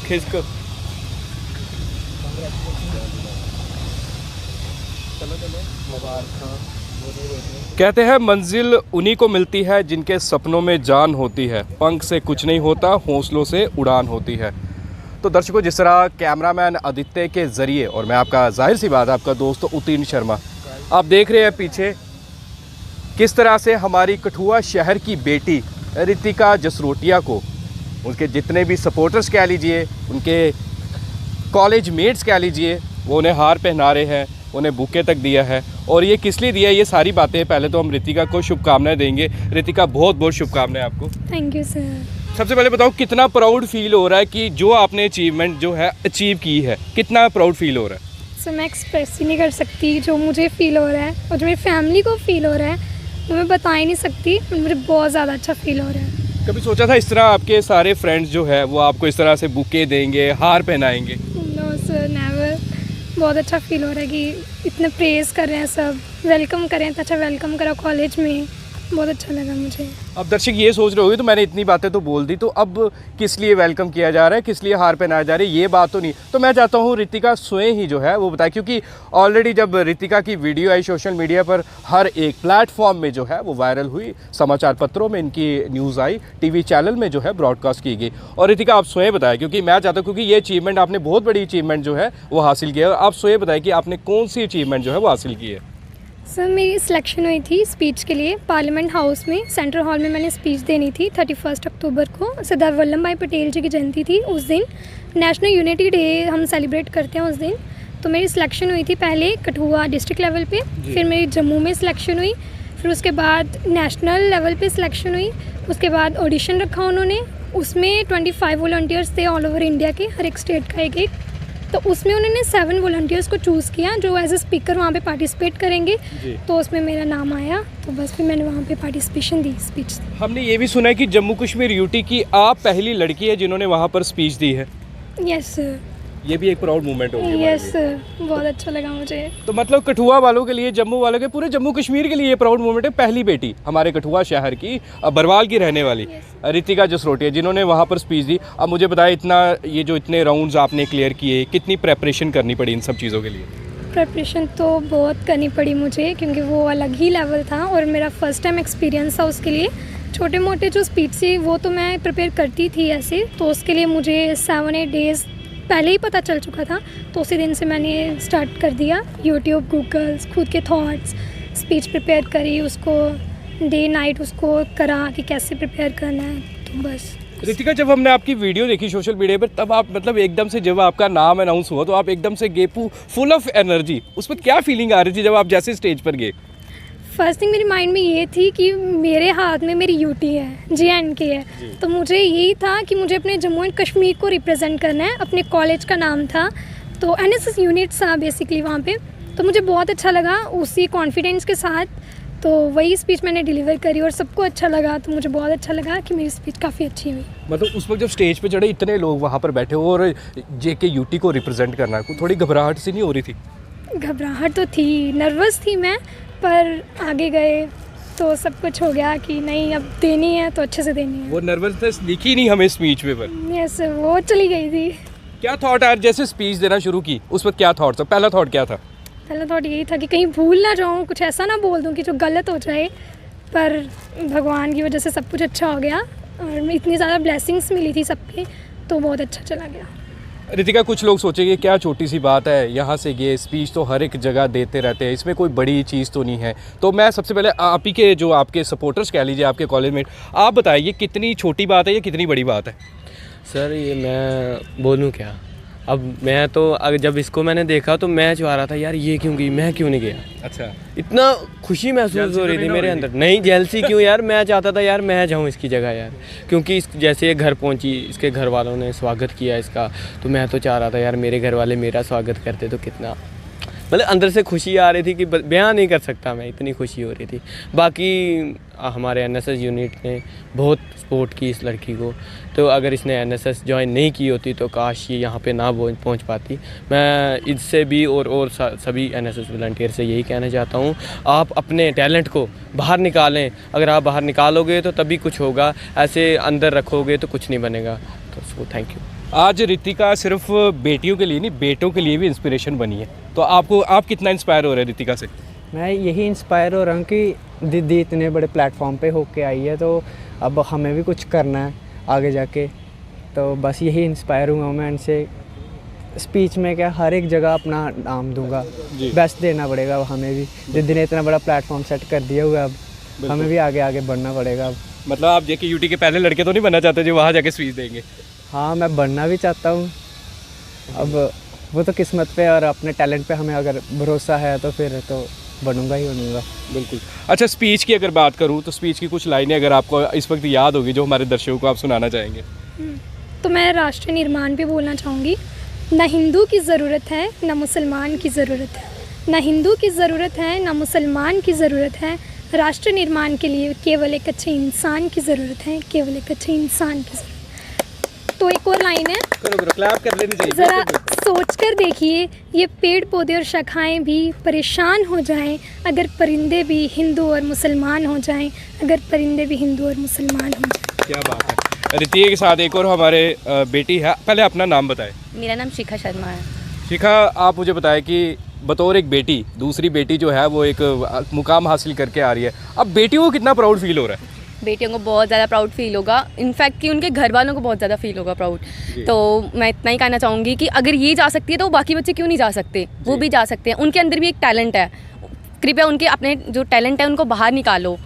खिसको। कहते हैं मंजिल उन्हीं को मिलती है जिनके सपनों में जान होती है, पंख से कुछ नहीं होता, हौसलों से उड़ान होती है। तो दर्शकों, जिस तरह कैमरामैन आदित्य के ज़रिए और मैं आपका जाहिर सी बात आपका दोस्त उत्तीर्ण शर्मा, आप देख रहे हैं पीछे किस तरह से हमारी कठुआ शहर की बेटी रितिका जसरोटिया को उनके जितने भी सपोर्टर्स कह लीजिए, उनके कॉलेज मेट्स कह लीजिए, वो उन्हें हार पहना रहे हैं, उन्हें बुके तक दिया है। और ये किस लिए दिया है, ये सारी बातें पहले तो हम रितिका को शुभकामनाएं देंगे। रितिका, बहुत बहुत शुभकामनाएं आपको। Thank you sir. सबसे पहले बताओ कितना प्राउड फील हो रहा है कि जो आपने अचीवमेंट जो है अचीव की है, कितना प्राउड फील हो रहा है? सर मैं एक्सप्रेस ही नहीं कर सकती जो मुझे फ़ील हो रहा है और जो मेरी फैमिली को फ़ील हो रहा है वो मैं बता ही नहीं सकती। मुझे बहुत ज़्यादा अच्छा फील हो रहा है। कभी सोचा था इस तरह आपके सारे फ्रेंड्स जो है वो आपको इस तरह से बुके देंगे, हार पहनाएंगे? No sir, never. बहुत अच्छा फील हो रहा है कि इतने प्रेज़ कर रहे हैं सब, वेलकम कर रहे हैं, इतना अच्छा वेलकम करा कॉलेज में, बहुत अच्छा लगा मुझे। अब दर्शक ये सोच रहे होंगे तो मैंने इतनी बातें तो बोल दी, तो अब किस लिए वेलकम किया जा रहा है, किस लिए हार पहनाया जा रहा है, ये बात तो नहीं। तो मैं चाहता हूँ रितिका स्वयं ही जो है वो बताए, क्योंकि ऑलरेडी जब रितिका की वीडियो आई सोशल मीडिया पर हर एक प्लेटफॉर्म में जो है वो वायरल हुई, समाचार पत्रों में इनकी न्यूज़ आई, टीवी चैनल में जो है ब्रॉडकास्ट की गई। और रितिका आप स्वयं बताएं, क्योंकि मैं चाहता हूँ, क्योंकि ये अचीवमेंट आपने बहुत बड़ी अचीवमेंट जो है वो हासिल की है, और आप स्वयं बताएं कि आपने कौन सी अचीवमेंट जो है वो हासिल की है। सर मेरी सिलेक्शन हुई थी स्पीच के लिए पार्लियामेंट हाउस में, सेंट्रल हॉल में मैंने स्पीच देनी थी 31 अक्टूबर को। सरदार वल्लभ भाई पटेल जी की जयंती थी उस दिन, नेशनल यूनिटी डे हम सेलिब्रेट करते हैं उस दिन। तो मेरी सिलेक्शन हुई थी पहले कठुआ डिस्ट्रिक्ट लेवल पे, फिर मेरी जम्मू में सिलेक्शन हुई, फिर उसके बाद नेशनल लेवल पे सिलेक्शन हुई, उसके बाद ऑडिशन रखा उन्होंने, उसमें 25 वॉलंटियर्स थे ऑल ओवर इंडिया के, हर एक स्टेट का एक एक। तो उसमें उन्होंने 7 वॉलंटियर्स को चूज़ किया जो एज ए स्पीकर वहाँ पे पार्टिसिपेट करेंगे, तो उसमें मेरा नाम आया, तो बस फिर मैंने वहाँ पे पार्टिसिपेशन दी, स्पीच। हमने ये भी सुना है कि जम्मू कश्मीर यूटी की आप पहली लड़की है जिन्होंने वहाँ पर स्पीच दी है। Yes sir. ये भी एक प्राउड मोमेंट होगी। यस सर, बहुत अच्छा लगा मुझे। तो मतलब कठुआ वालों के लिए, जम्मू वालों के, पूरे जम्मू कश्मीर के लिए ये प्राउड मोमेंट है। पहली बेटी हमारे कठुआ शहर की, बरवाल की रहने वाली रितिका जसरोटिया जिन्होंने वहाँ पर स्पीच दी। अब मुझे बताया, इतने राउंड्स आपने क्लियर किए, कितनी प्रेपरेशन करनी पड़ी इन सब चीज़ों के लिए? प्रिपरेशन तो बहुत करनी पड़ी मुझे, क्योंकि वो अलग ही लेवल था और मेरा फर्स्ट टाइम एक्सपीरियंस था उसके लिए। छोटे मोटे जो स्पीच थी वो तो मैं प्रिपेयर करती थी ऐसे, तो उसके लिए मुझे 7-8 डेज़ पहले ही पता चल चुका था। तो उसी दिन से मैंने स्टार्ट कर दिया, यूट्यूब, गूगल, खुद के थॉट्स, स्पीच प्रिपेयर करी, उसको डे नाइट उसको करा कि कैसे प्रिपेयर करना है, तो बस। रितिका, जब हमने आपकी वीडियो देखी सोशल मीडिया पर, तब आप मतलब एकदम से जब आपका नाम अनाउंस हुआ तो आप एकदम से गेपू, फुल ऑफ एनर्जी, उस पर क्या फीलिंग आ रही थी जब आप जैसे स्टेज पर गए? फर्स्ट थिंग मेरे माइंड में ये थी कि मेरे हाथ में मेरी यूटी है, JNK है, तो मुझे यही था कि मुझे अपने जम्मू एंड कश्मीर को रिप्रेजेंट करना है। अपने कॉलेज का नाम था, तो NSS यूनिट था बेसिकली वहाँ पे, तो मुझे बहुत अच्छा लगा उसी कॉन्फिडेंस के साथ। तो वही स्पीच मैंने डिलीवर करी और सबको अच्छा लगा, तो मुझे बहुत अच्छा लगा कि मेरी स्पीच काफ़ी अच्छी हुई। मतलब उस वक्त जब स्टेज पे चढ़े, इतने लोग वहाँ पर बैठे हो और JK यूटी को रिप्रेजेंट करना है, थोड़ी घबराहट सी नहीं हो रही थी? घबराहट तो थी, नर्वस थी मैं, पर आगे गए तो सब कुछ हो गया कि नहीं अब देनी है तो अच्छे से देनी है। वो नर्वसनेस दिखी नहीं हमें स्पीच पे पर? यस, वो चली गई थी। क्या थॉट आया जैसे स्पीच देना शुरू की, उस वक्त क्या थॉट था? पहला थॉट क्या था? पहला थॉट यही था कि कहीं भूल ना जाऊँ, कुछ ऐसा ना बोल दूँ कि जो गलत हो जाए, पर भगवान की वजह से सब कुछ अच्छा हो गया और इतनी ज़्यादा ब्लेसिंग्स मिली थी सबकी, तो बहुत अच्छा चला गया। रितिका, कुछ लोग सोचेंगे क्या छोटी सी बात है, यहाँ से ये स्पीच तो हर एक जगह देते रहते हैं, इसमें कोई बड़ी चीज़ तो नहीं है। तो मैं सबसे पहले आप ही के जो आपके सपोर्टर्स कह लीजिए, आपके कॉलेज में, आप बताइए कितनी छोटी बात है, ये कितनी बड़ी बात है? सर ये मैं बोलूँ क्या, अब मैं तो अगर जब इसको मैंने देखा तो मैं चाह रहा था यार ये क्यों गई, मैं क्यों नहीं गया। अच्छा, इतना खुशी महसूस हो रही थी मेरे अंदर। नहीं जेलसी क्यों यार, मैं चाहता था यार मैं जाऊँ इसकी जगह यार, क्योंकि इस जैसे ये घर पहुँची, इसके घर वालों ने स्वागत किया इसका, तो मैं तो चाह रहा था यार मेरे घर वाले मेरा स्वागत करते तो कितना मतलब अंदर से खुशी आ रही थी कि बयान नहीं कर सकता मैं, इतनी खुशी हो रही थी। बाकी हमारे NSS यूनिट ने बहुत सपोर्ट की इस लड़की को, तो अगर इसने NSS ज्वाइन नहीं की होती तो काश ये यहाँ पे ना पहुँच पाती। मैं इससे भी और सभी NSS वॉलंटियर से यही कहना चाहता हूँ, आप अपने टैलेंट को बाहर निकालें। अगर आप बाहर निकालोगे तो तभी कुछ होगा, ऐसे अंदर रखोगे तो कुछ नहीं बनेगा। तो थैंक यू। आज रितिका सिर्फ बेटियों के लिए नहीं, बेटों के लिए भी इंस्पिरेशन बनी है। तो आप कितना इंस्पायर हो रहे हैं रितिका से? मैं यही इंस्पायर हो रहा हूँ कि दीदी इतने बड़े प्लेटफॉर्म पे होके आई है, तो अब हमें भी कुछ करना है आगे जाके। तो बस यही इंस्पायर हुआ मैं इनसे। स्पीच में क्या, हर एक जगह अपना नाम दूंगा, बेस्ट देना पड़ेगा अब हमें भी। दीदी ने इतना बड़ा प्लेटफॉर्म सेट कर दिया हुआ, अब हमें भी आगे आगे बढ़ना पड़ेगा अब। मतलब आप JKUT के पहले लड़के तो नहीं बनना चाहते जो वहाँ जाके स्पीच देंगे? हाँ, मैं बनना भी चाहता हूँ। अब वो तो किस्मत पे और अपने टैलेंट पे हमें अगर भरोसा है तो फिर तो बनूंगा ही बनूंगा। बिल्कुल। अच्छा, स्पीच की अगर बात करूँ तो स्पीच की कुछ लाइनें अगर आपको इस वक्त याद होगी जो हमारे दर्शकों को आप सुनाना चाहेंगे? तो मैं राष्ट्र निर्माण पे बोलना चाहूँगी। न हिंदू की ज़रूरत है न मुसलमान की ज़रूरत है, न हिंदू की ज़रूरत है न मुसलमान की ज़रूरत है, राष्ट्र निर्माण के लिए केवल एक अच्छे इंसान की ज़रूरत है, केवल एक अच्छे इंसान की ज़रूरत। तो एक और लाइन है, करो क्लैप कर लेनी चाहिए। ज़रा सोच कर देखिए, ये पेड़ पौधे और शाखाएं भी परेशान हो जाएं अगर परिंदे भी हिंदू और मुसलमान हो जाएं, अगर परिंदे भी हिंदू और मुसलमान हो जाएं। क्या बात है। रितिका के साथ एक और हमारे बेटी है, पहले अपना नाम बताएं। मेरा नाम शिखा शर्मा है। शिखा, आप मुझे बताएं कि बतौर एक बेटी, दूसरी बेटी जो है वो एक मुकाम हासिल करके आ रही है, अब बेटियों को कितना प्राउड फील हो रहा है? बेटियों को बहुत ज़्यादा प्राउड फील होगा, इनफैक्ट कि उनके घर वालों को बहुत ज़्यादा फील होगा प्राउड। तो मैं इतना ही कहना चाहूँगी कि अगर ये जा सकती है तो बाकी बच्चे क्यों नहीं जा सकते, वो भी जा सकते हैं। उनके अंदर भी एक टैलेंट है, कृपया उनके अपने जो टैलेंट है उनको बाहर निकालो।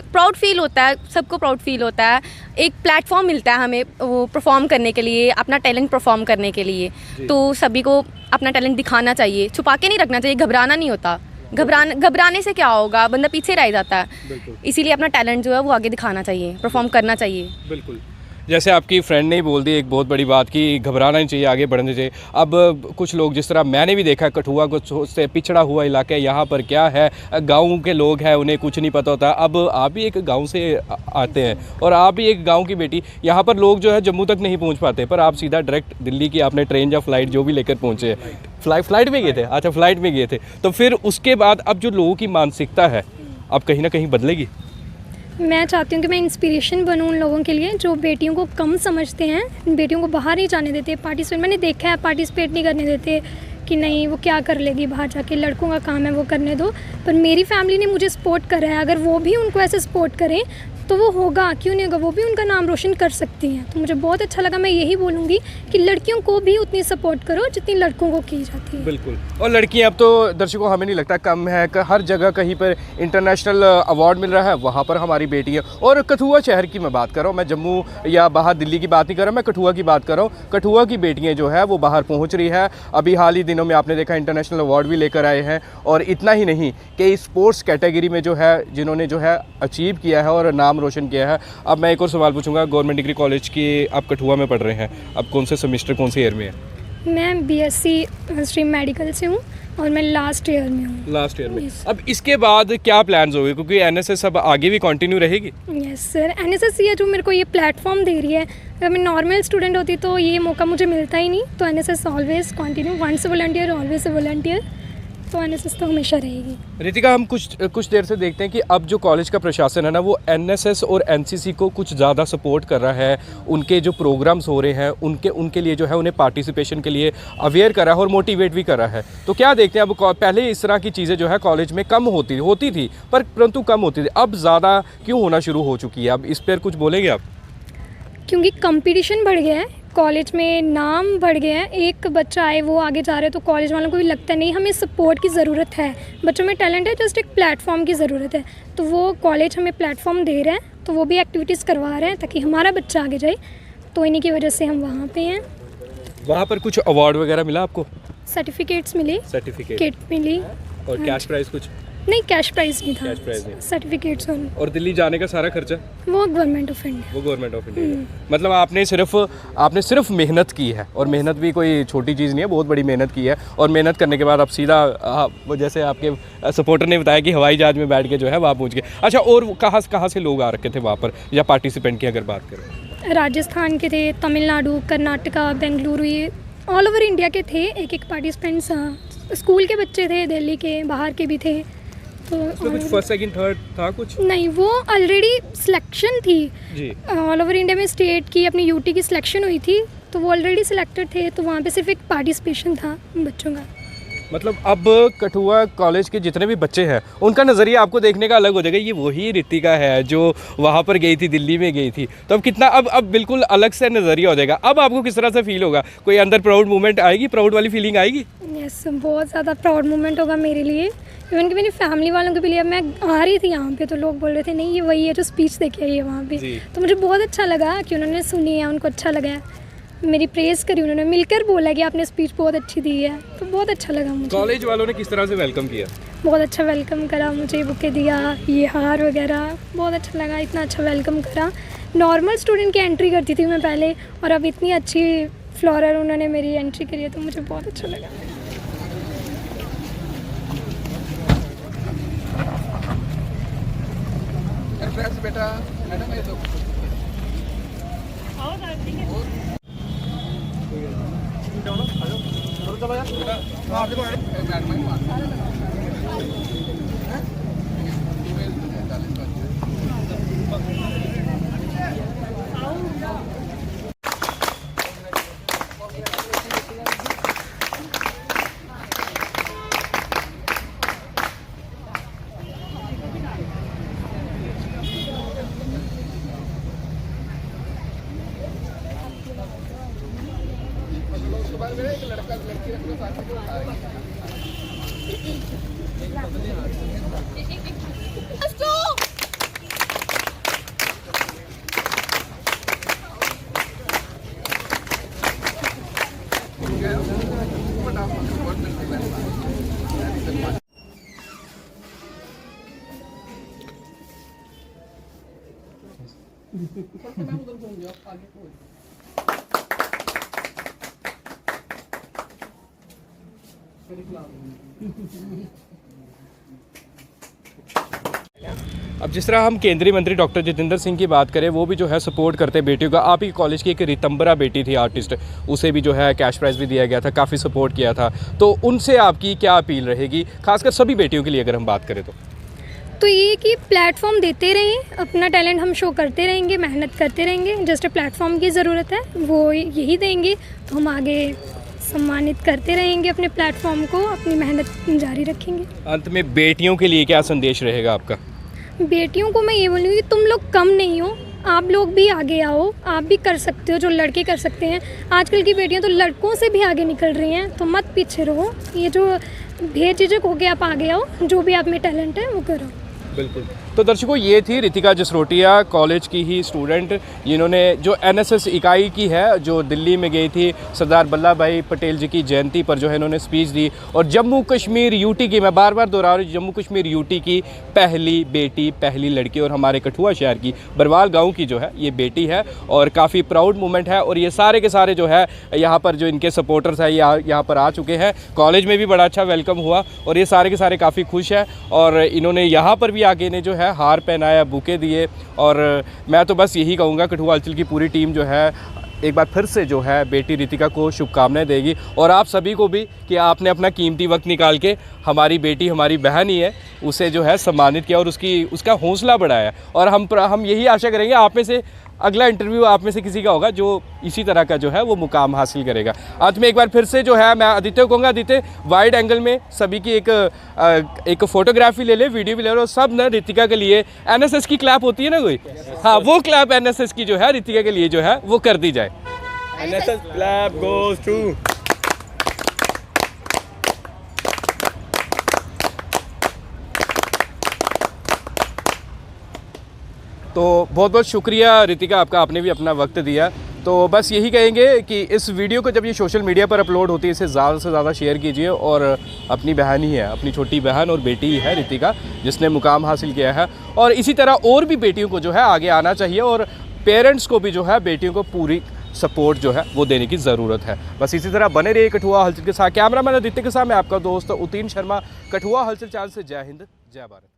प्राउड फील होता है, सबको प्राउड फील होता है। एक प्लेटफॉर्म मिलता है हमें वो परफॉर्म करने के लिए, अपना टैलेंट परफॉर्म करने के लिए। तो सभी को अपना टैलेंट दिखाना चाहिए, छुपा के नहीं रखना चाहिए, घबराना नहीं होता। घबराने से क्या होगा, बंदा पीछे रह जाता है। इसीलिए अपना टैलेंट जो है वो आगे दिखाना चाहिए, परफॉर्म करना चाहिए। बिल्कुल। जैसे आपकी फ्रेंड ने ही बोल दी एक बहुत बड़ी बात कि घबराना नहीं चाहिए, आगे बढ़ना चाहिए। अब कुछ लोग, जिस तरह मैंने भी देखा, कठुआ को सोचते पिछड़ा हुआ इलाका है, यहाँ पर क्या है, गाँव के लोग हैं उन्हें कुछ नहीं पता होता। अब आप भी एक गाँव से आते हैं और आप भी एक गाँव की बेटी, यहाँ पर लोग जो है जम्मू तक नहीं पहुँच पाते, पर आप सीधा डायरेक्ट दिल्ली की आपने ट्रेन या फ्लाइट जो भी लेकर पहुँचे। फ्लाइट में गए थे? अच्छा, फ्लाइट में गए थे। तो फिर उसके बाद अब जो लोगों की मानसिकता है अब कहीं ना कहीं बदलेगी। मैं चाहती हूँ कि मैं इंस्पिरेशन बनूँ उन लोगों के लिए जो बेटियों को कम समझते हैं, बेटियों को बाहर नहीं जाने देते पार्टिसिपेट। मैंने देखा है पार्टिसिपेट नहीं करने देते कि नहीं वो क्या कर लेगी बाहर जाके, लड़कों का काम है वो करने दो। पर मेरी फैमिली ने मुझे सपोर्ट करा है, अगर वो भी उनको ऐसे सपोर्ट करें तो वो होगा, क्यों नहीं होगा, वो भी उनका नाम रोशन कर सकती हैं। तो मुझे बहुत अच्छा लगा। मैं यही बोलूँगी कि लड़कियों को भी उतनी सपोर्ट करो जितनी लड़कों को की जाती है। बिल्कुल। और लड़कियां अब तो दर्शकों हमें नहीं लगता कम है, हर जगह कहीं पर इंटरनेशनल अवार्ड मिल रहा है, वहाँ पर हमारी बेटी है। और कठुआ शहर की मैं बात कर रहा हूँ, मैं जम्मू या बाहर दिल्ली की बात नहीं कर रहा, मैं कठुआ की बात कर रहा हूँ। कठुआ की बेटियाँ जो है वो बाहर पहुँच रही है। अभी हाल ही दिनों में आपने देखा इंटरनेशनल अवार्ड भी लेकर आए हैं। और इतना ही नहीं कि स्पोर्ट्स कैटेगरी में जो है जिन्होंने जो है अचीव किया है और नाम रोशन किया है। अब मैं एक और सवाल पूछूंगा, गवर्नमेंट डिग्री कॉलेज की आप कठुआ में पढ़ रहे हैं, अब कौन से सेमेस्टर, कौन से ईयर में है? मैं BSc स्ट्रीम मेडिकल से हूँ और मैं लास्ट ईयर में हूँ। लास्ट ईयर में। अब इसके बाद क्या प्लान्स होंगे, क्योंकि NSS अब आगे भी कंटिन्यू रहेगी? यस सर, NSS ये जो मेरे को ये प्लेटफॉर्म दे रही है। अगर मैं नॉर्मल स्टूडेंट होती तो ये मौका मुझे मिलता ही नहीं। तो NSS always continue, once volunteer always volunteer, तो NSS तो हमेशा रहेगी। रितिका, हम कुछ देर से देखते हैं कि अब जो कॉलेज का प्रशासन है ना वो NSS और NCC को कुछ ज़्यादा सपोर्ट कर रहा है। उनके जो प्रोग्राम्स हो रहे हैं उनके लिए जो है उन्हें पार्टिसिपेशन के लिए अवेयर कर रहा है और मोटिवेट भी कर रहा है। तो क्या देखते हैं, अब पहले इस तरह की चीज़ें जो है कॉलेज में कम होती थी परंतु कम होती थी, अब ज़्यादा क्यों होना शुरू हो चुकी है? अब इस पर कुछ बोलेंगे आप? क्योंकि कंपटीशन बढ़ गया है, कॉलेज में नाम बढ़ गया है। एक बच्चा आए वो आगे जा रहे हैं तो कॉलेज वालों को भी लगता है नहीं हमें सपोर्ट की ज़रूरत है, बच्चों में टैलेंट है, जस्ट एक प्लेटफॉर्म की ज़रूरत है। तो वो कॉलेज हमें प्लेटफॉर्म दे रहे हैं, तो वो भी एक्टिविटीज़ करवा रहे हैं ताकि हमारा बच्चा आगे जाए। तो इन्हीं की वजह से हम वहाँ पे हैं। वहाँ पर कुछ अवार्ड वगैरह मिला आपको? सर्टिफिकेट्स मिले, सर्टिफिकेट, किट मिली। और कैश प्राइज़ कुछ? नहीं, कैश प्राइज़ नहीं था, कैश प्राइज़ नहीं। सर्टिफिकेट्स। और दिल्ली जाने का सारा खर्चा वो गवर्नमेंट ऑफ इंडिया। वो गवर्नमेंट ऑफ इंडिया। मतलब आपने सिर्फ मेहनत की है, और मेहनत भी कोई छोटी चीज़ नहीं है, बहुत बड़ी मेहनत की है। और मेहनत करने के बाद आप सीधा वो जैसे आपके सपोर्टर ने बताया कि हवाई जहाज में बैठ के जो है वहाँ पहुँच गए। अच्छा, और कहाँ से लोग आ रखे थे वहाँ पर, या पार्टिसिपेंट की अगर बात करें? राजस्थान के थे, तमिलनाडु, कर्नाटका, बेंगलुरु, ये ऑल ओवर इंडिया के थे। एक पार्टिसिपेंट्स स्कूल के बच्चे थे, दिल्ली के, बाहर के भी थे। तो कुछ फर्स्ट सेकंड थर्ड था कुछ? नहीं, वो ऑलरेडी सिलेक्शन थी जी। ऑल ओवर इंडिया में स्टेट की अपनी UT की सिलेक्शन हुई थी, तो वो ऑलरेडी सिलेक्टेड थे, तो वहाँ पे सिर्फ एक पार्टिसिपेशन था बच्चों का। मतलब अब कठुआ कॉलेज के जितने भी बच्चे हैं उनका नज़रिया आपको देखने का अलग हो जाएगा, ये वही रितिका है जो वहाँ पर गई थी, दिल्ली में गई थी। तो अब कितना अब बिल्कुल अलग से नज़रिया हो जाएगा। अब आपको किस तरह से फील होगा? कोई अंदर प्राउड मोमेंट आएगी, प्राउड वाली फीलिंग आएगी? यस, बहुत ज़्यादा प्राउड मोमेंट होगा मेरे लिए, इवन कि मेरी फैमिली वालों के लिए। अब मैं आ रही थी यहाँ पे तो लोग बोल रहे थे नहीं ये वही है जो स्पीच दे के आई है वहाँ पे, तो मुझे बहुत अच्छा लगा कि उन्होंने सुनी है, उनको अच्छा लगा है, मेरी प्रेज़ करी, उन्होंने मिलकर बोला कि आपने स्पीच बहुत अच्छी दी है, तो बहुत अच्छा लगा मुझे। कॉलेज वालों ने किस तरह से वेलकम किया? बहुत अच्छा वेलकम करा, मुझे बुके दिया, ये हार वगैरह, बहुत अच्छा लगा, इतना अच्छा वेलकम करा। नॉर्मल स्टूडेंट की एंट्री करती थी मैं पहले, और अब इतनी अच्छी फ्लोरल उन्होंने मेरी एंट्री करी है, तो मुझे बहुत अच्छा लगा। अब जिस तरह हम केंद्रीय मंत्री डॉक्टर जितेंद्र सिंह की बात करें, वो भी जो है सपोर्ट करते हैं बेटियों का। आप ही कॉलेज की एक रितंबरा बेटी थी आर्टिस्ट, उसे भी जो है कैश प्राइज़ भी दिया गया था, काफ़ी सपोर्ट किया था। तो उनसे आपकी क्या अपील रहेगी, खासकर सभी बेटियों के लिए अगर हम बात करें तो ये कि प्लेटफॉर्म देते रहें, अपना टैलेंट हम शो करते रहेंगे, मेहनत करते रहेंगे, जस्ट प्लेटफॉर्म की ज़रूरत है, वो यही देंगे तो हम आगे सम्मानित करते रहेंगे अपने प्लेटफॉर्म को, अपनी मेहनत जारी रखेंगे। अंत में बेटियों के लिए क्या संदेश रहेगा आपका? बेटियों को मैं ये बोलूँगी तुम लोग कम नहीं हो, आप लोग भी आगे आओ, आप भी कर सकते हो जो लड़के कर सकते हैं। आजकल की बेटियां तो लड़कों से भी आगे निकल रही हैं, तो मत पीछे रहो, ये जो बेझिझक होके आप आगे आओ, जो भी आप में टैलेंट है वो करो। बिल्कुल। तो दर्शकों, ये थी रितिका जसरोटिया, कॉलेज की ही स्टूडेंट, जिन्होंने जो एनएसएस इकाई की है, जो दिल्ली में गई थी, सरदार वल्लभ भाई पटेल जी की जयंती पर जो है इन्होंने स्पीच दी। और जम्मू कश्मीर यूटी की, मैं बार बार दोहरा रहा हूँ, जम्मू कश्मीर यूटी की पहली बेटी, पहली लड़की, और हमारे कठुआ शहर की बरवाल गाँव की जो है ये बेटी है, और काफ़ी प्राउड मोमेंट है। और ये सारे के सारे जो है यहाँ पर जो इनके सपोर्टर्स हैं यहाँ पर आ चुके हैं। कॉलेज में भी बड़ा अच्छा वेलकम हुआ, और ये सारे के सारे काफ़ी खुश हैं, और इन्होंने यहाँ पर भी आगे ने जो है हार पहनाया, बुके दिए। और मैं तो बस यही कहूँगा, कठुआ अंचल की पूरी टीम जो है एक बार फिर से जो है बेटी रितिका को शुभकामनाएं देगी, और आप सभी को भी कि आपने अपना कीमती वक्त निकाल के हमारी बेटी, हमारी बहन ही है, उसे जो है सम्मानित किया और उसका हौसला बढ़ाया। और हम यही आशा करेंगे आप में से अगला इंटरव्यू आप में से किसी का होगा जो इसी तरह का जो है वो मुकाम हासिल करेगा। आज में एक बार फिर से जो है मैं आदित्य को कहूँगा, आदित्य वाइड एंगल में सभी की एक फोटोग्राफी ले ले, वीडियो भी ले लो, और सब ना रितिका के लिए एनएसएस की क्लैप होती है ना कोई, हाँ वो क्लैप एनएसएस की जो है रितिका के लिए जो है वो कर दी जाए। NSS clap goes to. तो बहुत बहुत शुक्रिया रितिका आपका, आपने भी अपना वक्त दिया। तो बस यही कहेंगे कि इस वीडियो को जब ये सोशल मीडिया पर अपलोड होती है, इसे ज़्यादा से ज़्यादा शेयर कीजिए। और अपनी बहन ही है, अपनी छोटी बहन और बेटी ही है रितिका, जिसने मुकाम हासिल किया है। और इसी तरह और भी बेटियों को जो है आगे आना चाहिए, और पेरेंट्स को भी जो है बेटियों को पूरी सपोर्ट जो है वो देने की ज़रूरत है। बस इसी तरह बने रहिए कठुआ हलचल के साथ। कैमरामैन आदित्य के साथ मैं आपका दोस्त उतीन शर्मा, कठुआ हलचल चैनल से। जय हिंद, जय भारत।